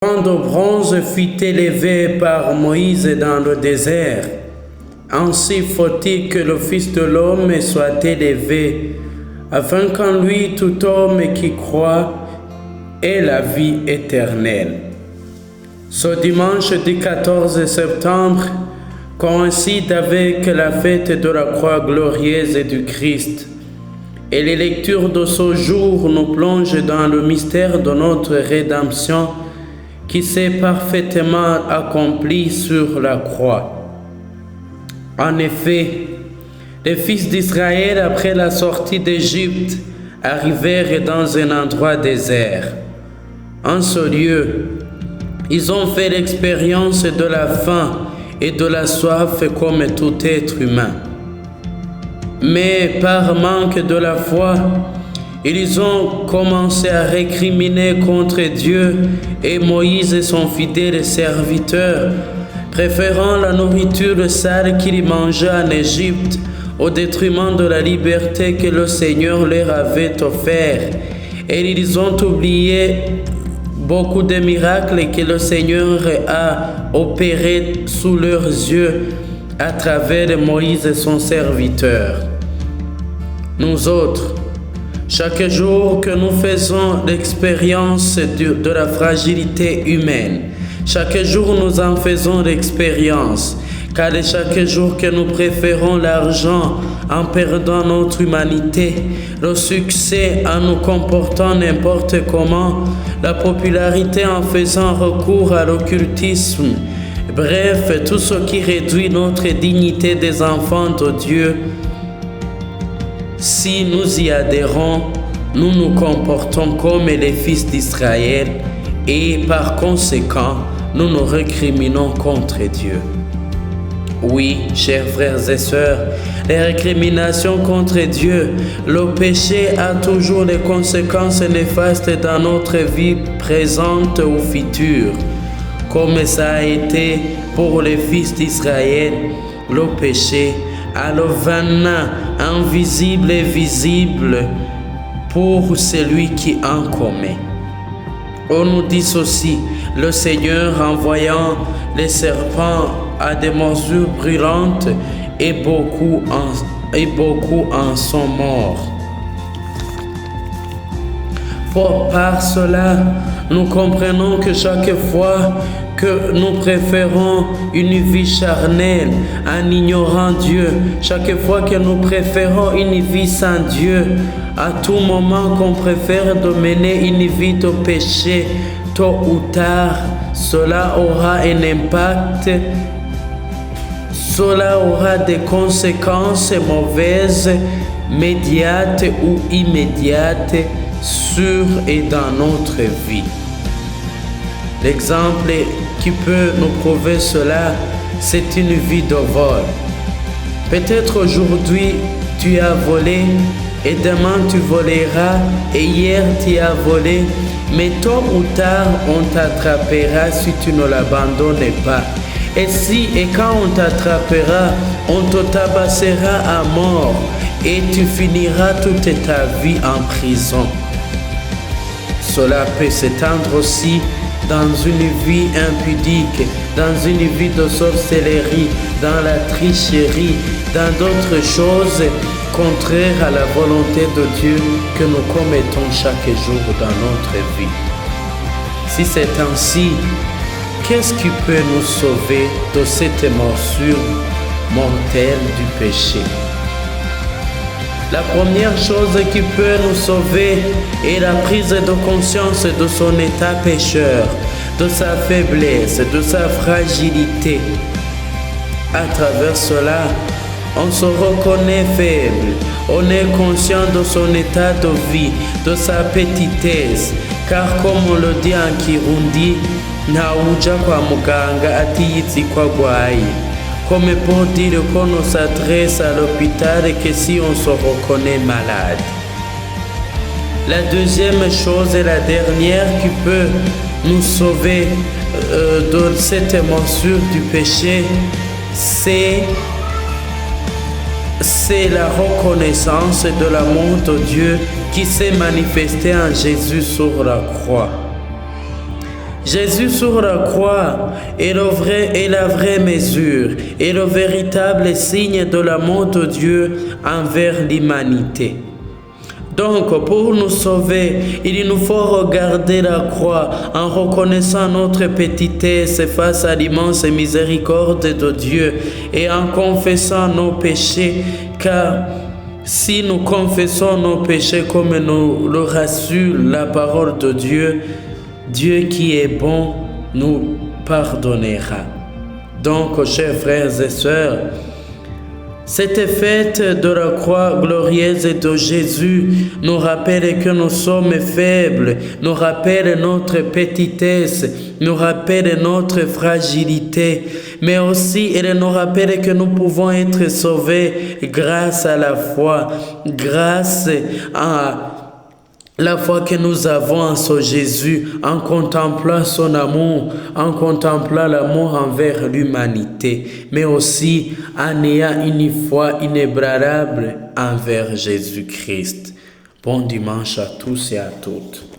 Quand le bronze fut élevé par Moïse dans le désert, ainsi faut-il que le Fils de l'homme soit élevé, afin qu'en lui tout homme qui croit ait la vie éternelle. Ce dimanche du 14 septembre coïncide avec la fête de la croix glorieuse du Christ. Et les lectures de ce jour nous plongent dans le mystère de notre rédemption qui s'est parfaitement accompli sur la croix. En effet, les fils d'Israël, après la sortie d'Égypte, arrivèrent dans un endroit désert. En ce lieu, ils ont fait l'expérience de la faim et de la soif comme tout être humain. Mais par manque de la foi, ils ont commencé à récriminer contre Dieu et Moïse et son fidèle serviteur, préférant la nourriture sale qu'ils mangeaient en Égypte au détriment de la liberté que le Seigneur leur avait offerte. Et ils ont oublié beaucoup de miracles que le Seigneur a opérés sous leurs yeux à travers Moïse et son serviteur. Nous autres, chaque jour que nous faisons l'expérience de la fragilité humaine, chaque jour nous en faisons l'expérience, car chaque jour que nous préférons l'argent en perdant notre humanité, le succès en nous comportant n'importe comment, la popularité en faisant recours à l'occultisme, bref, tout ce qui réduit notre dignité des enfants de Dieu, si nous y adhérons, nous nous comportons comme les fils d'Israël et par conséquent, nous nous récriminons contre Dieu. Oui, chers frères et sœurs, les récriminations contre Dieu, le péché a toujours des conséquences néfastes dans notre vie présente ou future. Comme ça a été pour les fils d'Israël, le péché a le venin invisible et visible pour celui qui en commet. On nous dit ceci, le Seigneur envoyant les serpents à des morsures brûlantes et beaucoup en sont morts. Par cela, nous comprenons que chaque fois que nous préférons une vie charnelle en ignorant Dieu, chaque fois que nous préférons une vie sans Dieu, à tout moment qu'on préfère de mener une vie de péché, tôt ou tard, cela aura un impact, cela aura des conséquences mauvaises, médiates ou immédiates, sur et dans notre vie. L'exemple qui peut nous prouver cela, c'est une vie de vol. Peut-être aujourd'hui tu as volé et demain tu voleras et hier tu as volé, mais tôt ou tard on t'attrapera si tu ne l'abandonnes pas. Et quand on t'attrapera, on te tabassera à mort et tu finiras toute ta vie en prison. Cela peut s'étendre aussi dans une vie impudique, dans une vie de sorcellerie, dans la tricherie, dans d'autres choses contraires à la volonté de Dieu que nous commettons chaque jour dans notre vie. Si c'est ainsi, qu'est-ce qui peut nous sauver de cette morsure mortelle du péché? La première chose qui peut nous sauver est la prise de conscience de son état pécheur, de sa faiblesse, de sa fragilité. À travers cela, on se reconnaît faible, on est conscient de son état de vie, de sa petitesse, car comme on le dit en Kirundi, ntawuja kwa muganga atiyitsi ko agwaye. Comme pour dire qu'on s'adresse à l'hôpital et que si on se reconnaît malade. La deuxième chose et la dernière qui peut nous sauver de cette morsure du péché, c'est la reconnaissance de l'amour de Dieu qui s'est manifesté en Jésus sur la croix. Jésus sur la croix est la vraie mesure et le véritable signe de l'amour de Dieu envers l'humanité. Donc, pour nous sauver, il nous faut regarder la croix en reconnaissant notre petitesse face à l'immense miséricorde de Dieu et en confessant nos péchés, car si nous confessons nos péchés comme nous le rassure la parole de Dieu, Dieu qui est bon nous pardonnera. Donc, chers frères et sœurs, cette fête de la croix glorieuse de Jésus nous rappelle que nous sommes faibles, nous rappelle notre petitesse, nous rappelle notre fragilité, mais aussi elle nous rappelle que nous pouvons être sauvés grâce à la foi, grâce à la foi que nous avons en ce Jésus, en contemplant son amour, en contemplant l'amour envers l'humanité, mais aussi en ayant une foi inébranlable envers Jésus-Christ. Bon dimanche à tous et à toutes.